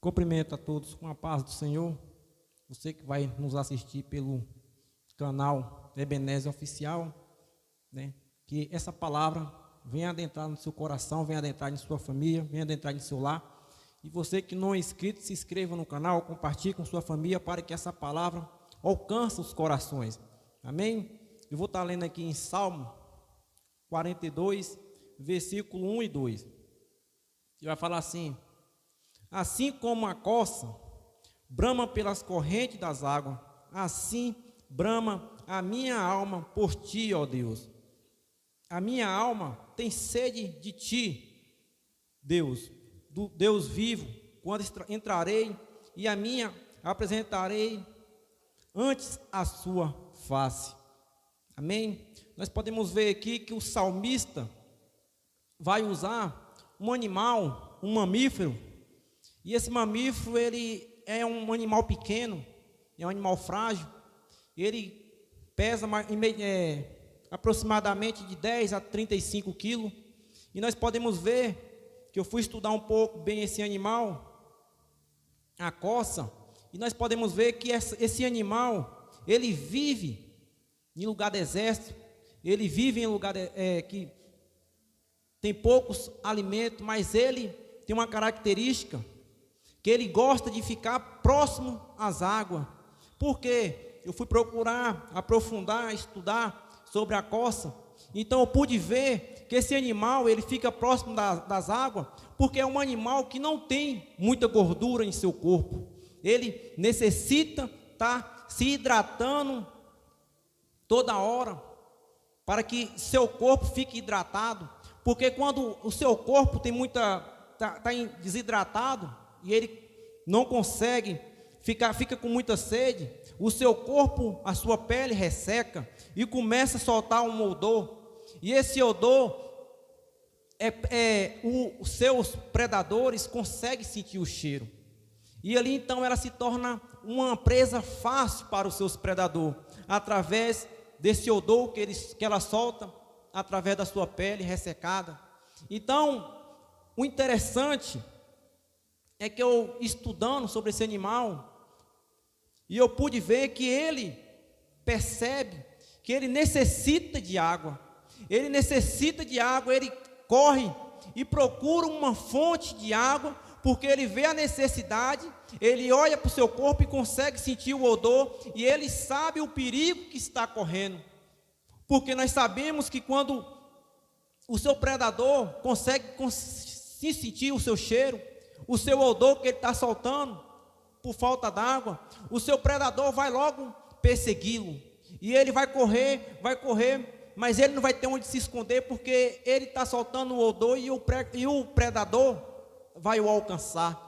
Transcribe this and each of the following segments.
Cumprimento a todos com a paz do Senhor. Você que vai nos assistir pelo canal Ebenezer Oficial, né? Que essa palavra venha adentrar no seu coração, venha adentrar em sua família, venha adentrar em seu lar. E você que não é inscrito, se inscreva no canal, compartilhe com sua família para que essa palavra alcance os corações. Amém? Eu vou estar lendo aqui em Salmo 42, versículo 1 e 2. E vai falar assim: assim como a corça brama pelas correntes das águas, assim brama a minha alma por ti, ó Deus. A minha alma tem sede de ti, Deus, do Deus vivo. Quando entrarei e a minha apresentarei antes a sua face. Amém? Nós podemos ver aqui que o salmista vai usar um animal, um mamífero, e esse mamífero ele é um animal pequeno, é um animal frágil, ele pesa aproximadamente de 10 a 35 quilos, e nós podemos ver que eu fui estudar um pouco bem esse animal, a corça, e nós podemos ver que esse animal, ele vive em lugar deserto, ele vive em lugar que tem poucos alimentos, mas ele tem uma característica, que ele gosta de ficar próximo às águas. Por quê? Eu fui procurar aprofundar, estudar sobre a corça, então eu pude ver que esse animal, ele fica próximo das águas, porque é um animal que não tem muita gordura em seu corpo, ele necessita estar se hidratando toda hora, para que seu corpo fique hidratado, porque quando o seu corpo tem está desidratado, e ele não consegue, fica com muita sede, o seu corpo, a sua pele resseca, e começa a soltar um odor, e esse odor, os seus predadores conseguem sentir o cheiro, e ali então ela se torna uma presa fácil para os seus predadores, através desse odor que ela solta, através da sua pele ressecada. Então, o interessante é que eu, estudando sobre esse animal, e eu pude ver que ele percebe que ele necessita de água, ele corre e procura uma fonte de água, porque ele vê a necessidade, ele olha para o seu corpo e consegue sentir o odor, e ele sabe o perigo que está correndo, porque nós sabemos que quando o seu predador consegue sentir o seu cheiro, o seu odor que ele está soltando, por falta d'água, o seu predador vai logo persegui-lo, e ele vai correr, mas ele não vai ter onde se esconder, porque ele está soltando o odor, e o predador vai o alcançar.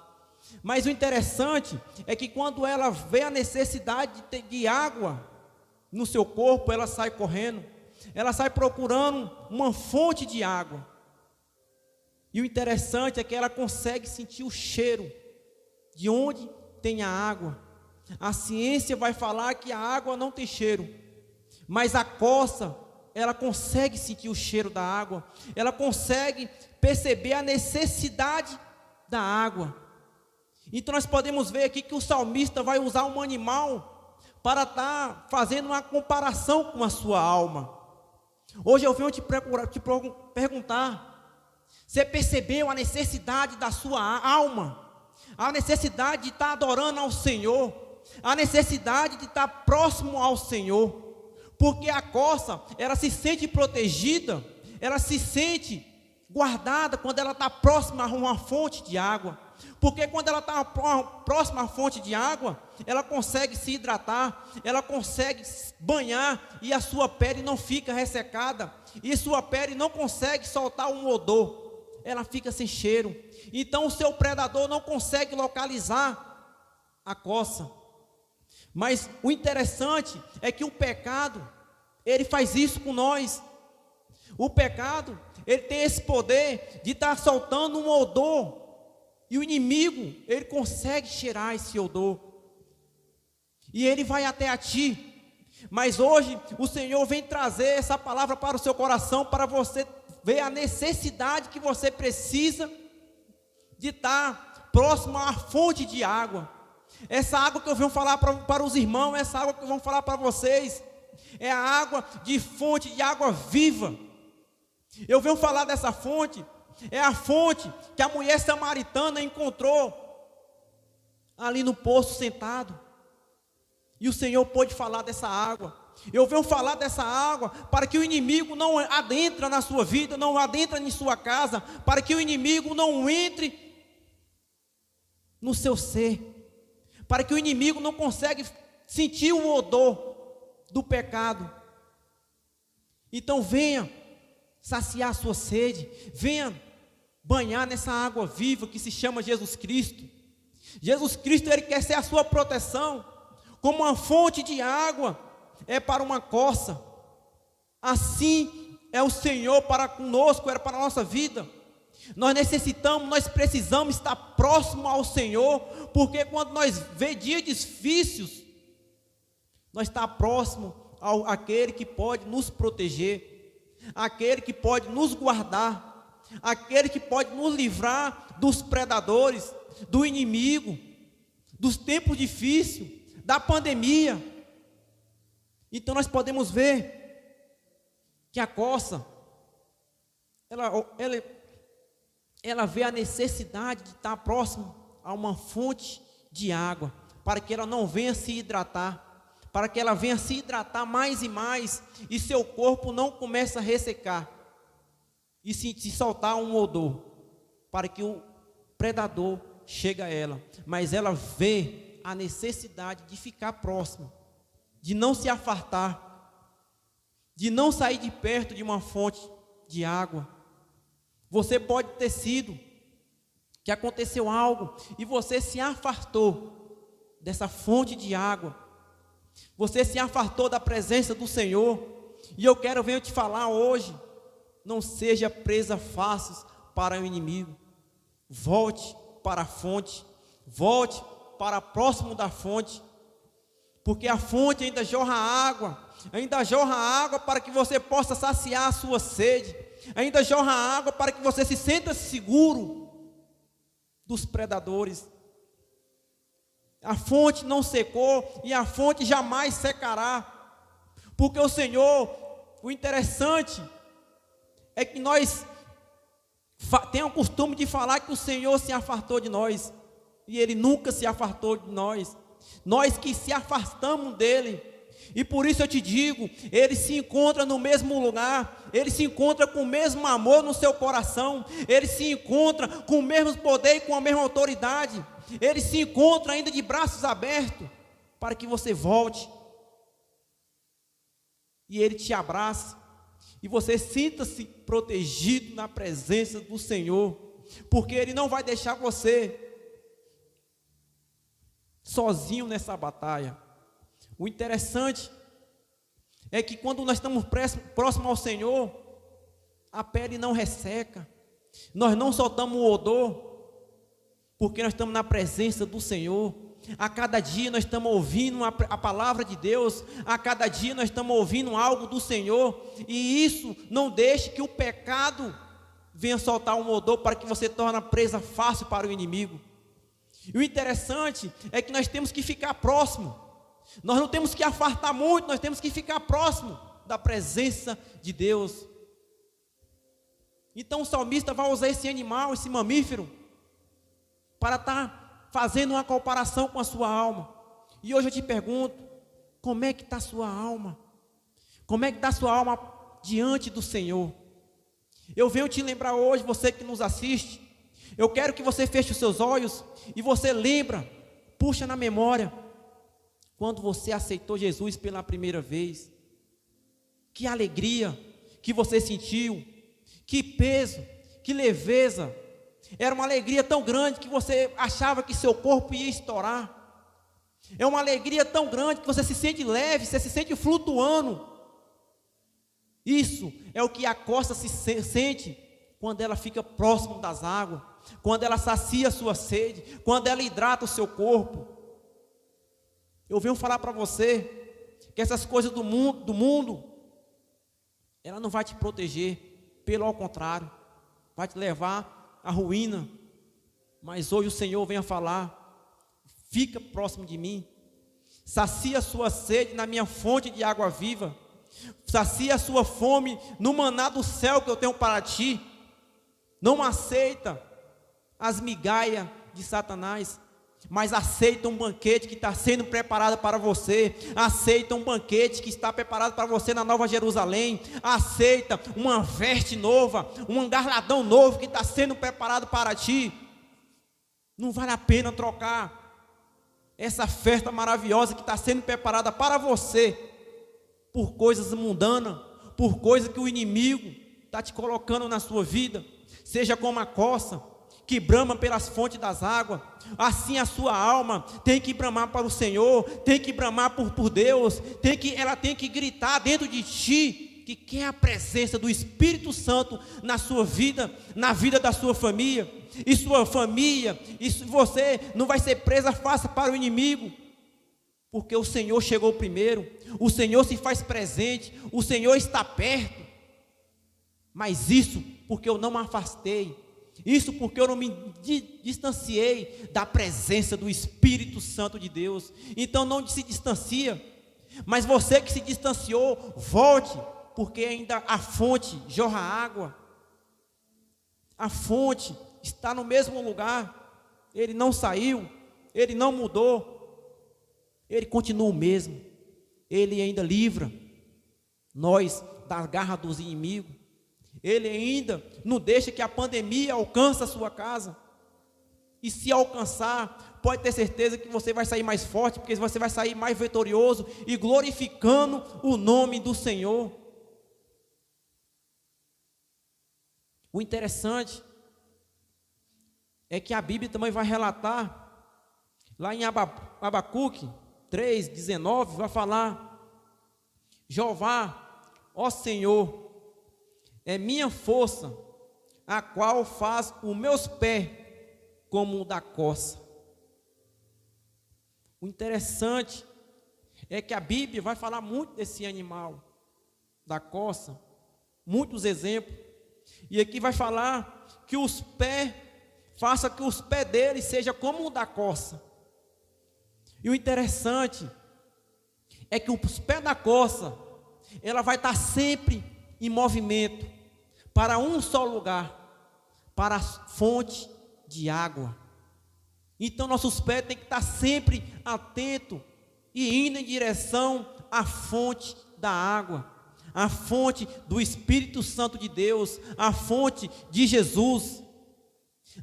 Mas o interessante é que quando ela vê a necessidade de água no seu corpo, ela sai correndo, ela sai procurando uma fonte de água. E o interessante é que ela consegue sentir o cheiro de onde tem a água. A ciência vai falar que a água não tem cheiro, mas a corça, ela consegue sentir o cheiro da água, ela consegue perceber a necessidade da água. Então nós podemos ver aqui que o salmista vai usar um animal para estar fazendo uma comparação com a sua alma. Hoje eu venho te perguntar: você percebeu a necessidade da sua alma? A necessidade de estar adorando ao Senhor, a necessidade de estar próximo ao Senhor, porque a corça, ela se sente protegida, ela se sente guardada quando ela está próxima a uma fonte de água, porque quando ela está próxima à fonte de água, ela consegue se hidratar, ela consegue banhar, e a sua pele não fica ressecada, e sua pele não consegue soltar um odor, ela fica sem cheiro. Então o seu predador não consegue localizar a corça. Mas o interessante é que o pecado, ele faz isso com nós. O pecado, ele tem esse poder de estar soltando um odor, e o inimigo, ele consegue cheirar esse odor, e ele vai até a ti. Mas hoje o Senhor vem trazer essa palavra para o seu coração, para você ver a necessidade que você precisa de estar próximo à fonte de água. Essa água que eu venho falar para os irmãos, essa água que eu vou falar para vocês, é a água de fonte de água viva. Eu venho falar dessa fonte, é a fonte que a mulher samaritana encontrou ali no poço sentado. E o Senhor pôde falar dessa água. Eu venho falar dessa água para que o inimigo não adentre na sua vida, não adentre em sua casa, para que o inimigo não entre no seu ser, para que o inimigo não consiga sentir o odor do pecado. Então venha saciar a sua sede, venha banhar nessa água viva que se chama Jesus Cristo. Jesus Cristo, Ele quer ser a sua proteção, como uma fonte de água é para uma corça, assim é o Senhor para conosco, era para a nossa vida. Nós precisamos estar próximo ao Senhor, porque quando nós vemos dias difíceis, nós estamos próximo àquele que pode nos proteger, aquele que pode nos guardar, aquele que pode nos livrar dos predadores, do inimigo, dos tempos difíceis, da pandemia. Então nós podemos ver que a corça, ela vê a necessidade de estar próximo a uma fonte de água, para que ela não venha se hidratar, para que ela venha se hidratar mais e mais, e seu corpo não comece a ressecar, e se soltar um odor, para que o predador chegue a ela. Mas ela vê a necessidade de ficar próxima, de não se afastar, de não sair de perto de uma fonte de água. Você pode ter sido que aconteceu algo e você se afastou dessa fonte de água, você se afastou da presença do Senhor, e eu quero vir te falar hoje: não seja presa fácil para o inimigo. Volte para a fonte, volte para próximo da fonte, porque a fonte ainda jorra água para que você possa saciar a sua sede, ainda jorra água para que você se sinta seguro dos predadores. A fonte não secou e a fonte jamais secará, porque o Senhor, o interessante é que nós temos o costume de falar que o Senhor se afastou de nós, e Ele nunca se afastou de nós, nós que se afastamos dEle. E por isso eu te digo, Ele se encontra no mesmo lugar, Ele se encontra com o mesmo amor no seu coração, Ele se encontra com o mesmo poder e com a mesma autoridade, Ele se encontra ainda de braços abertos, para que você volte, e Ele te abrace, e você sinta-se protegido na presença do Senhor, porque Ele não vai deixar você sozinho nessa batalha. O interessante é que quando nós estamos próximos ao Senhor, a pele não resseca, nós não soltamos o odor, porque nós estamos na presença do Senhor. A cada dia nós estamos ouvindo a palavra de Deus, a cada dia nós estamos ouvindo algo do Senhor, e isso não deixe que o pecado venha soltar um odor para que você torne presa fácil para o inimigo. E o interessante é que nós temos que ficar próximo, nós não temos que afastar muito, nós temos que ficar próximo da presença de Deus. Então o salmista vai usar esse animal, esse mamífero, para estar fazendo uma comparação com a sua alma. E hoje eu te pergunto, como é que está a sua alma? Como é que está a sua alma diante do Senhor? Eu venho te lembrar hoje, você que nos assiste, eu quero que você feche os seus olhos e você puxa na memória, quando você aceitou Jesus pela primeira vez, que alegria que você sentiu, que peso, que leveza. Era uma alegria tão grande que você achava que seu corpo ia estourar. É uma alegria tão grande que você se sente leve, você se sente flutuando. Isso é o que a costa se sente quando ela fica próximo das águas, quando ela sacia a sua sede, quando ela hidrata o seu corpo. Eu venho falar para você que essas coisas do mundo, ela não vai te proteger, pelo ao contrário, vai te levar à ruína. Mas hoje o Senhor vem a falar: fica próximo de mim, sacia a sua sede na minha fonte de água viva, sacia a sua fome no maná do céu que eu tenho para ti. Não aceita as migalhas de Satanás, mas aceita um banquete que está sendo preparado para você. Aceita um banquete que está preparado para você na Nova Jerusalém. Aceita uma veste nova, um garlandão novo que está sendo preparado para ti. Não vale a pena trocar essa festa maravilhosa que está sendo preparada para você por coisas mundanas, por coisas que o inimigo está te colocando na sua vida. Seja como a coça que brama pelas fontes das águas, assim a sua alma tem que bramar para o Senhor, tem que bramar por Deus, ela tem que gritar dentro de ti, que quer a presença do Espírito Santo na sua vida, na vida da sua família, e sua família, e você não vai ser presa fácil para o inimigo, porque o Senhor chegou primeiro, o Senhor se faz presente, o Senhor está perto. Mas isso porque eu não me afastei, isso porque eu não me distanciei da presença do Espírito Santo de Deus. Então não se distancia, mas você que se distanciou, volte, porque ainda a fonte jorra água, a fonte está no mesmo lugar, ele não saiu, ele não mudou, ele continua o mesmo, ele ainda livra nós das garras dos inimigos. Ele ainda não deixa que a pandemia alcance a sua casa. E se alcançar, pode ter certeza que você vai sair mais forte, porque você vai sair mais vitorioso e glorificando o nome do Senhor. O interessante é que a Bíblia também vai relatar, lá em Abacuque 3:19, vai falar: Jeová, ó Senhor, é minha força, a qual faz os meus pés como o da coça. O interessante é que a Bíblia vai falar muito desse animal, da coça, muitos exemplos. E aqui vai falar que os pés, faça que os pés dele sejam como o da coça. E o interessante é que os pés da coça, ela vai estar sempre em movimento, para um só lugar, para a fonte de água. Então nossos pés têm que estar sempre atentos e indo em direção à fonte da água, a fonte do Espírito Santo de Deus, a fonte de Jesus.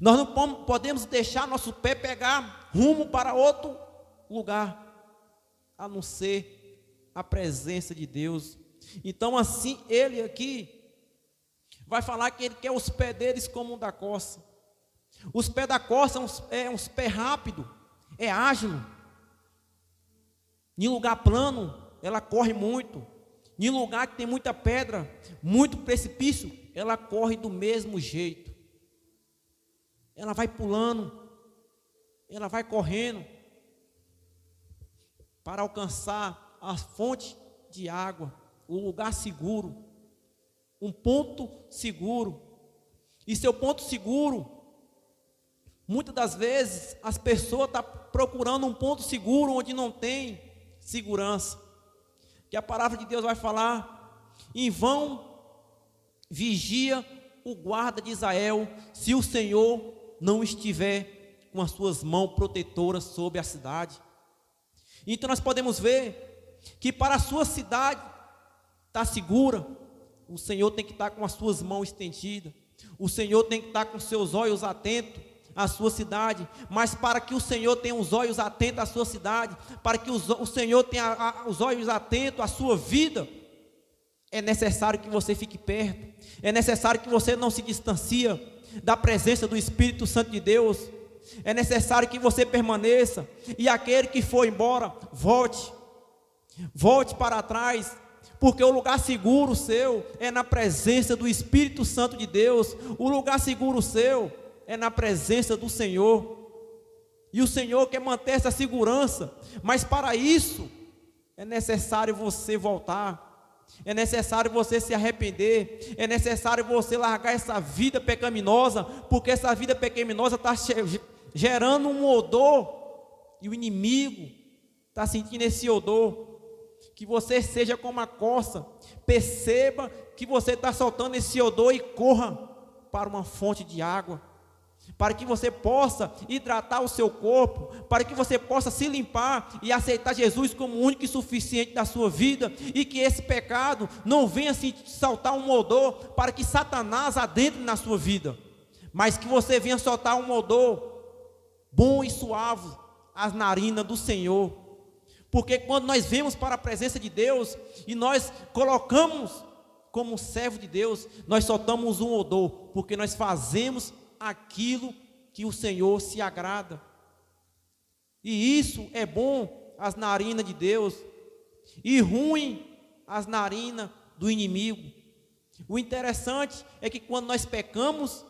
Nós não podemos deixar nosso pé pegar rumo para outro lugar, a não ser a presença de Deus. Então assim, ele aqui vai falar que ele quer os pés deles como o da coça. Os pés da coça é uns pés rápido, é ágil. Em lugar plano, ela corre muito. Em lugar que tem muita pedra, muito precipício, ela corre do mesmo jeito. Ela vai pulando, ela vai correndo para alcançar a fonte de água, o lugar seguro, um ponto seguro. E seu ponto seguro, muitas das vezes as pessoas estão procurando um ponto seguro onde não tem segurança. Que a palavra de Deus vai falar: em vão vigia o guarda de Israel, se o Senhor não estiver com as suas mãos protetoras sobre a cidade. Então nós podemos ver que para a sua cidade estar segura, o Senhor tem que estar com as suas mãos estendidas, o Senhor tem que estar com seus olhos atentos à sua cidade. Mas para que o Senhor tenha os olhos atentos à sua cidade, para que o Senhor tenha os olhos atentos à sua vida, é necessário que você fique perto, é necessário que você não se distancie da presença do Espírito Santo de Deus, é necessário que você permaneça, e aquele que for embora, volte para trás, porque o lugar seguro seu é na presença do Espírito Santo de Deus, o lugar seguro seu é na presença do Senhor, e o Senhor quer manter essa segurança, mas para isso é necessário você voltar, É necessário você se arrepender, é necessário você largar essa vida pecaminosa, porque essa vida pecaminosa está gerando um odor, e o inimigo está sentindo esse odor. Que você seja como a corça, perceba que você está soltando esse odor e corra para uma fonte de água, para que você possa hidratar o seu corpo, para que você possa se limpar e aceitar Jesus como o único e suficiente da sua vida, e que esse pecado não venha se soltar um odor para que Satanás adentre na sua vida, mas que você venha soltar um odor bom e suave às narinas do Senhor. Porque quando nós vemos para a presença de Deus e nós colocamos como servo de Deus, nós soltamos um odor, porque nós fazemos aquilo que o Senhor se agrada. E isso é bom às narinas de Deus e ruim às narinas do inimigo. O interessante é que quando nós pecamos,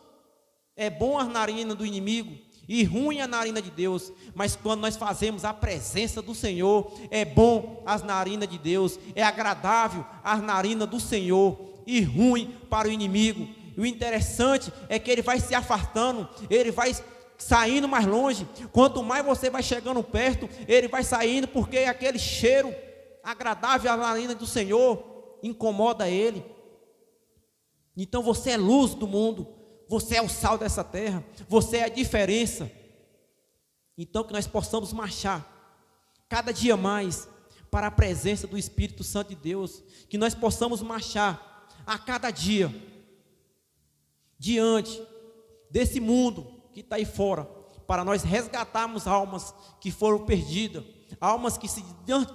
é bom às narinas do inimigo e ruim à narina de Deus, mas quando nós fazemos a presença do Senhor, é bom às narinas de Deus, é agradável às narinas do Senhor e ruim para o inimigo. E o interessante é que ele vai se afastando, ele vai saindo mais longe. Quanto mais você vai chegando perto, ele vai saindo, porque aquele cheiro agradável à narina do Senhor incomoda ele. Então você é luz do mundo, você é o sal dessa terra, você é a diferença. Então que nós possamos marchar cada dia mais para a presença do Espírito Santo de Deus, que nós possamos marchar a cada dia diante desse mundo que está aí fora, para nós resgatarmos almas que foram perdidas, almas que se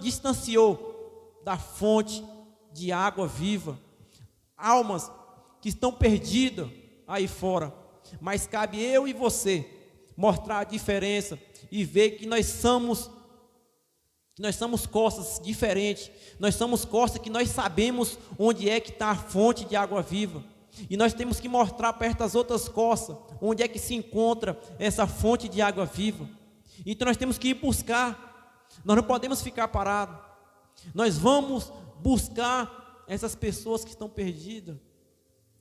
distanciou da fonte de água viva, almas que estão perdidas aí fora, mas cabe eu e você mostrar a diferença e ver que nós somos costas diferentes, nós somos costas que nós sabemos onde é que está a fonte de água viva, e nós temos que mostrar para estas outras costas onde é que se encontra essa fonte de água viva. Então nós temos que ir buscar, nós não podemos ficar parados, nós vamos buscar essas pessoas que estão perdidas.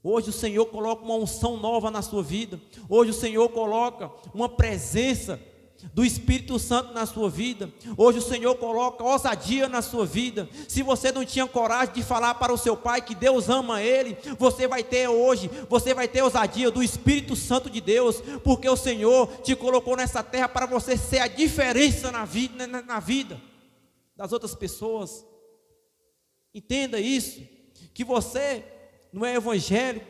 Hoje o Senhor coloca uma unção nova na sua vida, hoje o Senhor coloca uma presença do Espírito Santo na sua vida, hoje o Senhor coloca ousadia na sua vida. Se você não tinha coragem de falar para o seu pai que Deus ama ele, você vai ter hoje, você vai ter ousadia do Espírito Santo de Deus, porque o Senhor te colocou nessa terra para você ser a diferença na vida das outras pessoas. Entenda isso, que você não é evangélico,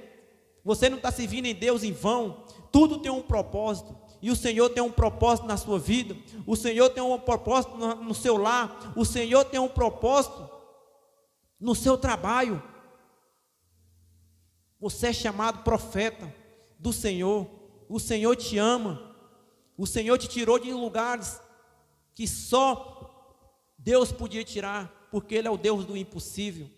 você não está servindo em Deus em vão, tudo tem um propósito, e o Senhor tem um propósito na sua vida, o Senhor tem um propósito no seu lar, o Senhor tem um propósito no seu trabalho. Você é chamado profeta do Senhor, o Senhor te ama, o Senhor te tirou de lugares que só Deus podia tirar, porque Ele é o Deus do impossível.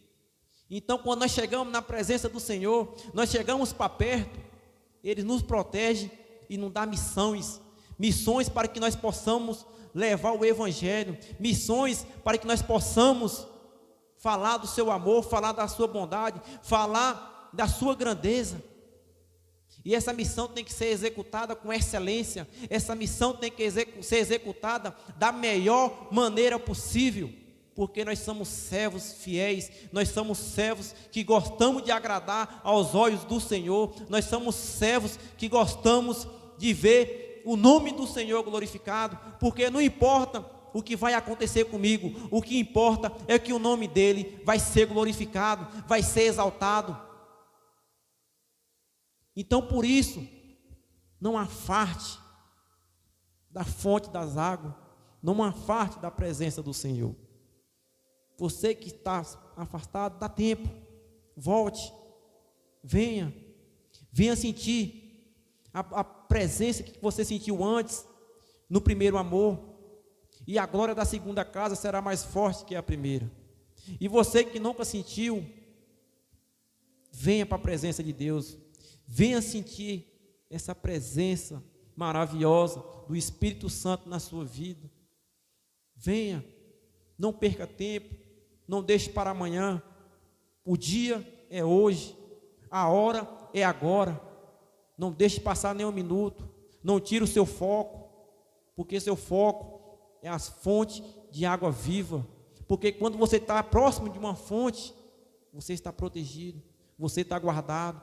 Então quando nós chegamos na presença do Senhor, nós chegamos para perto, Ele nos protege e nos dá missões para que nós possamos levar o Evangelho, missões para que nós possamos falar do seu amor, falar da sua bondade, falar da sua grandeza. E essa missão tem que ser executada com excelência, essa missão tem que ser executada da melhor maneira possível, porque nós somos servos fiéis, nós somos servos que gostamos de agradar aos olhos do Senhor, nós somos servos que gostamos de ver o nome do Senhor glorificado, porque não importa o que vai acontecer comigo, o que importa é que o nome dele vai ser glorificado, vai ser exaltado. Então por isso, não afarte da fonte das águas, não afarte da presença do Senhor. Você que está afastado, dá tempo, volte, venha sentir a presença que você sentiu antes, no primeiro amor, e a glória da segunda casa será mais forte que a primeira. E você que nunca sentiu, venha para a presença de Deus, venha sentir essa presença maravilhosa do Espírito Santo na sua vida. Venha, não perca tempo, não deixe para amanhã, O dia é hoje, a hora é agora. Não deixe passar nenhum minuto, não tire o seu foco, porque seu foco é as fontes de água viva. Porque quando você está próximo de uma fonte, você está protegido, você está guardado,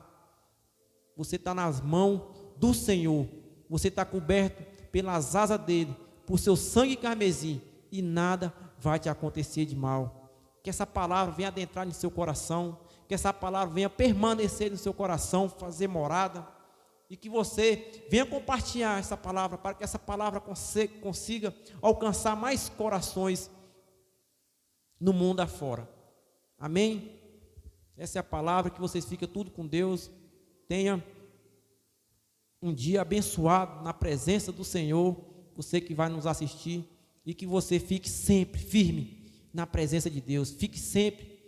você está nas mãos do Senhor, você está coberto pelas asas dele, por seu sangue carmesim, e nada vai te acontecer de mal. Que essa palavra venha adentrar no seu coração, que essa palavra venha permanecer no seu coração, fazer morada, e que você venha compartilhar essa palavra, para que essa palavra consiga alcançar mais corações no mundo afora. Amém? Essa é a palavra, que vocês fiquem tudo com Deus, tenha um dia abençoado na presença do Senhor, você que vai nos assistir, e que você fique sempre firme na presença de Deus, fique sempre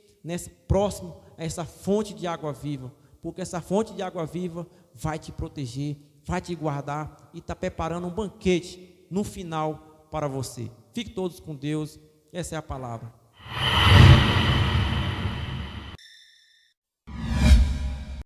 próximo a essa fonte de água viva, porque essa fonte de água viva vai te proteger, vai te guardar, e está preparando um banquete no final para você. Fique todos com Deus, essa é a palavra.